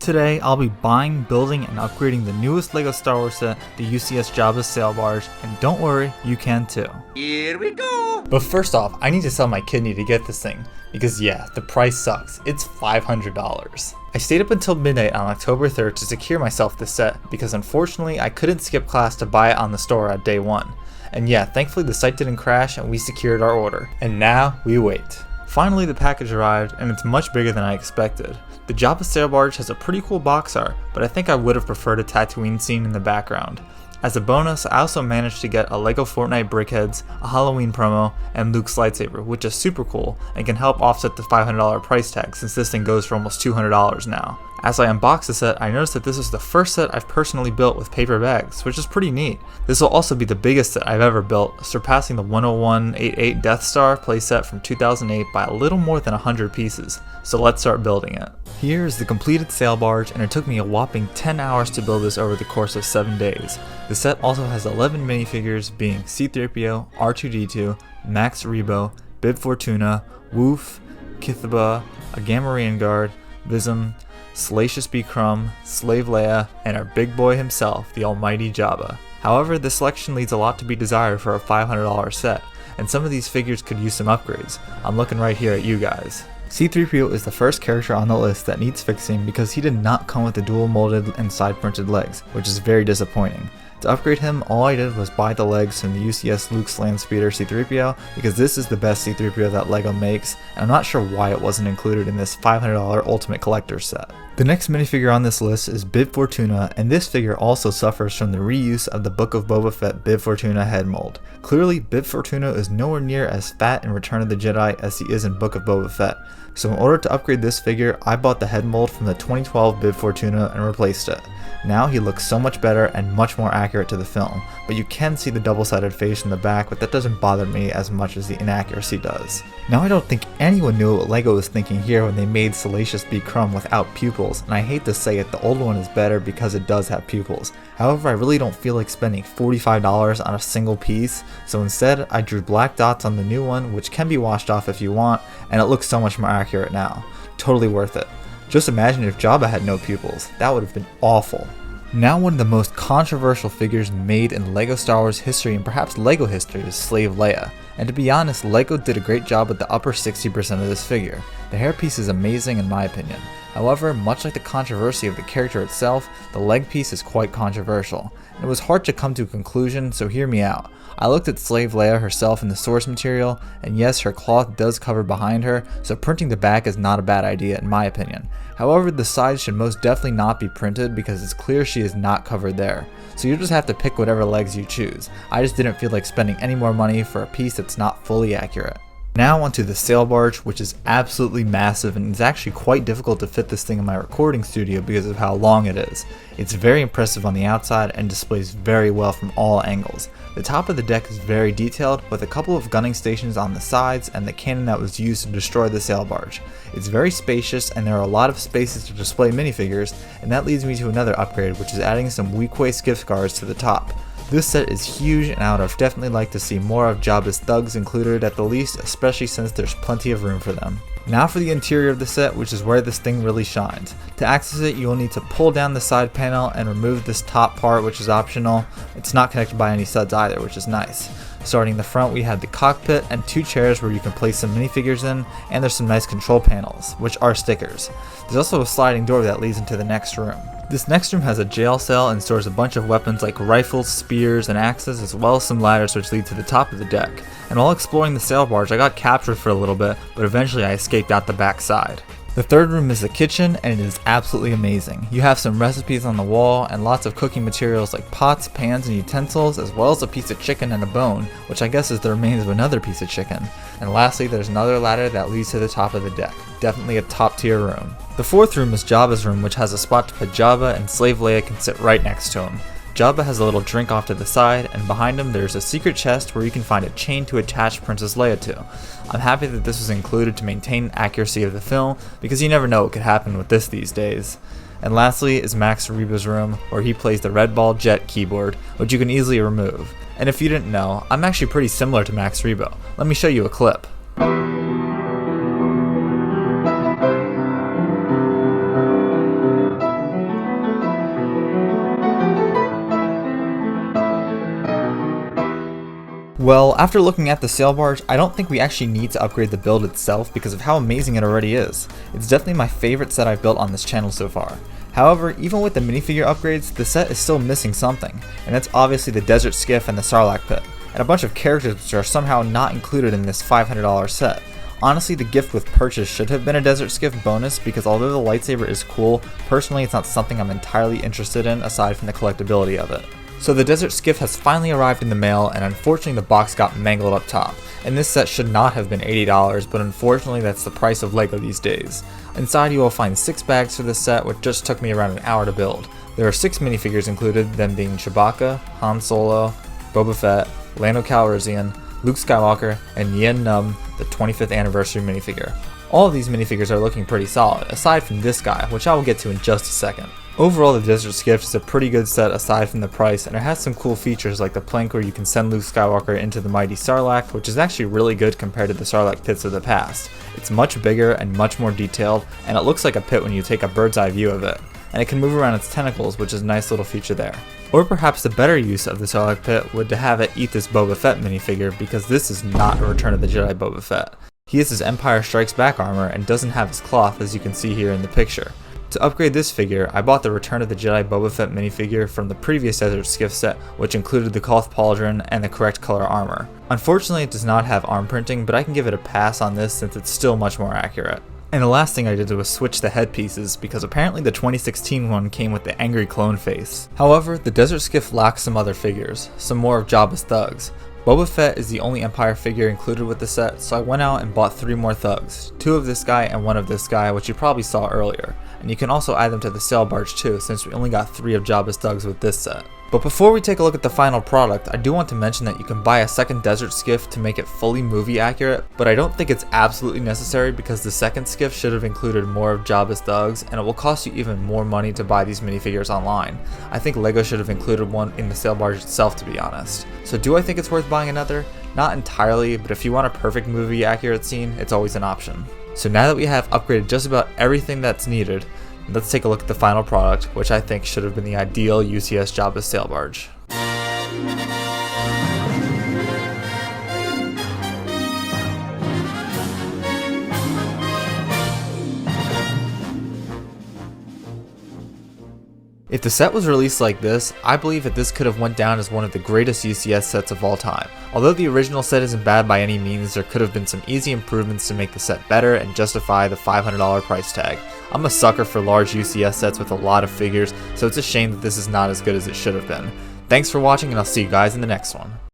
Today, I'll be buying, building, and upgrading the newest LEGO Star Wars set, the UCS Jabba Sail Barge, and don't worry, you can too. Here we go! But first off, I need to sell my kidney to get this thing, because yeah, the price sucks. It's $500. I stayed up until midnight on October 3rd to secure myself this set, because unfortunately, I couldn't skip class to buy it on the store at day one. And yeah, thankfully the site didn't crash and we secured our order. And now, we wait. Finally, the package arrived, and it's much bigger than I expected. The Jabba Sail Barge has a pretty cool box art, but I think I would have preferred a Tatooine scene in the background. As a bonus, I also managed to get a LEGO Fortnite Brickheads, a Halloween promo, and Luke's lightsaber, which is super cool and can help offset the $500 price tag since this thing goes for almost $200 now. As I unboxed the set, I noticed that this is the first set I've personally built with paper bags, which is pretty neat. This will also be the biggest set I've ever built, surpassing the 10188 Death Star playset from 2008 by a little more than 100 pieces, so let's start building it. Here is the completed sail barge, and it took me a whopping 10 hours to build this over the course of 7 days. The set also has 11 minifigures, being C-3PO, R2-D2, Max Rebo, Bib Fortuna, Woof, Kithaba, a Gamorrean guard, Vism, Salacious B. Crumb, Slave Leia, and our big boy himself, the almighty Jabba. However, this selection leaves a lot to be desired for a $500 set, and some of these figures could use some upgrades. I'm looking right here at you guys. C-3PO is the first character on the list that needs fixing because he did not come with the dual molded and side printed legs, which is very disappointing. To upgrade him, all I did was buy the legs from the UCS Luke's Landspeeder C-3PO because this is the best C-3PO that LEGO makes, and I'm not sure why it wasn't included in this $500 Ultimate Collector's set. The next minifigure on this list is Bib Fortuna, and this figure also suffers from the reuse of the Book of Boba Fett Bib Fortuna head mold. Clearly, Bib Fortuna is nowhere near as fat in Return of the Jedi as he is in Book of Boba Fett, so in order to upgrade this figure, I bought the head mold from the 2012 Bib Fortuna and replaced it. Now he looks so much better and much more accurate to the film, but you can see the double-sided face in the back, but that doesn't bother me as much as the inaccuracy does. Now I don't think anyone knew what LEGO was thinking here when they made Salacious B. Crumb without pupils, and I hate to say it, the old one is better because it does have pupils. However, I really don't feel like spending $45 on a single piece, so instead I drew black dots on the new one, which can be washed off if you want, and it looks so much more accurate now. Totally worth it. Just imagine if Jabba had no pupils. That would have been awful. Now one of the most controversial figures made in LEGO Star Wars history and perhaps LEGO history is Slave Leia. And to be honest, LEGO did a great job with the upper 60% of this figure. The hairpiece is amazing in my opinion. However, much like the controversy of the character itself, the leg piece is quite controversial. And it was hard to come to a conclusion, so hear me out. I looked at Slave Leia herself in the source material, and yes, her cloth does cover behind her, so printing the back is not a bad idea in my opinion. However, the sides should most definitely not be printed because it's clear she is not covered there. So you just have to pick whatever legs you choose. I just didn't feel like spending any more money for a piece that's not fully accurate. Now onto the sail barge, which is absolutely massive and it's actually quite difficult to fit this thing in my recording studio because of how long it is. It's very impressive on the outside and displays very well from all angles. The top of the deck is very detailed with a couple of gunning stations on the sides and the cannon that was used to destroy the sail barge. It's very spacious and there are a lot of spaces to display minifigures, and that leads me to another upgrade, which is adding some Weequay Skiff guards to the top. This set is huge and I would have definitely liked to see more of Jabba's thugs included at the least, especially since there's plenty of room for them. Now for the interior of the set, which is where this thing really shines. To access it, you will need to pull down the side panel and remove this top part, which is optional. It's not connected by any studs either, which is nice. Starting in the front, we have the cockpit and 2 chairs where you can place some minifigures in, and there's some nice control panels, which are stickers. There's also a sliding door that leads into the next room. This next room has a jail cell and stores a bunch of weapons like rifles, spears, and axes, as well as some ladders which lead to the top of the deck. And while exploring the sail barge, I got captured for a little bit, but eventually I escaped out the back side. The third room is the kitchen, and it is absolutely amazing. You have some recipes on the wall and lots of cooking materials like pots, pans, and utensils, as well as a piece of chicken and a bone, which I guess is the remains of another piece of chicken. And lastly, there's another ladder that leads to the top of the deck. Definitely a top tier room. The fourth room is Jabba's room, which has a spot to put Jabba, and Slave Leia can sit right next to him. Jabba has a little drink off to the side, and behind him there's a secret chest where you can find a chain to attach Princess Leia to. I'm happy that this was included to maintain accuracy of the film, because you never know what could happen with this these days. And lastly is Max Rebo's room, where he plays the Red Ball Jet keyboard, which you can easily remove. And if you didn't know, I'm actually pretty similar to Max Rebo. Let me show you a clip. Well, after looking at the sail barge, I don't think we actually need to upgrade the build itself because of how amazing it already is. It's definitely my favorite set I've built on this channel so far. However, even with the minifigure upgrades, the set is still missing something, and that's obviously the desert skiff and the Sarlacc pit, and a bunch of characters which are somehow not included in this $500 set. Honestly, the gift with purchase should have been a desert skiff bonus because although the lightsaber is cool, personally it's not something I'm entirely interested in aside from the collectability of it. So the desert skiff has finally arrived in the mail, and unfortunately the box got mangled up top. And this set should not have been $80, but unfortunately that's the price of LEGO these days. Inside you will find 6 bags for this set, which just took me around an hour to build. There are 6 minifigures included, them being Chewbacca, Han Solo, Boba Fett, Lando Calrissian, Luke Skywalker, and Yen Num, the 25th anniversary minifigure. All of these minifigures are looking pretty solid, aside from this guy, which I will get to in just a second. Overall, the Desert Skiff is a pretty good set aside from the price, and it has some cool features like the plank where you can send Luke Skywalker into the mighty Sarlacc, which is actually really good compared to the Sarlacc pits of the past. It's much bigger and much more detailed, and it looks like a pit when you take a bird's eye view of it. And it can move around its tentacles, which is a nice little feature there. Or perhaps the better use of the Sarlacc pit would to have it eat this Boba Fett minifigure, because this is not a Return of the Jedi Boba Fett. He has his Empire Strikes Back armor and doesn't have his cloth, as you can see here in the picture. To upgrade this figure, I bought the Return of the Jedi Boba Fett minifigure from the previous Desert Skiff set, which included the cloth pauldron and the correct color armor. Unfortunately, it does not have arm printing, but I can give it a pass on this since it's still much more accurate. And the last thing I did was switch the headpieces, because apparently the 2016 one came with the angry clone face. However, the Desert Skiff lacks some other figures, some more of Jabba's thugs. Boba Fett is the only Empire figure included with the set, so I went out and bought 3 more thugs, 2 of this guy and 1 of this guy, which you probably saw earlier. And you can also add them to the sail barge too, since we only got 3 of Jabba's thugs with this set. But before we take a look at the final product, I do want to mention that you can buy a second Desert Skiff to make it fully movie accurate, but I don't think it's absolutely necessary because the second Skiff should have included more of Jabba's thugs, and it will cost you even more money to buy these minifigures online. I think LEGO should have included one in the sail barge itself, to be honest. So do I think it's worth buying another? Not entirely, but if you want a perfect movie accurate scene, it's always an option. So now that we have upgraded just about everything that's needed, let's take a look at the final product, which I think should have been the ideal UCS Jabba sail barge. If the set was released like this, I believe that this could have went down as one of the greatest UCS sets of all time. Although the original set isn't bad by any means, there could have been some easy improvements to make the set better and justify the $500 price tag. I'm a sucker for large UCS sets with a lot of figures, so it's a shame that this is not as good as it should have been. Thanks for watching, and I'll see you guys in the next one.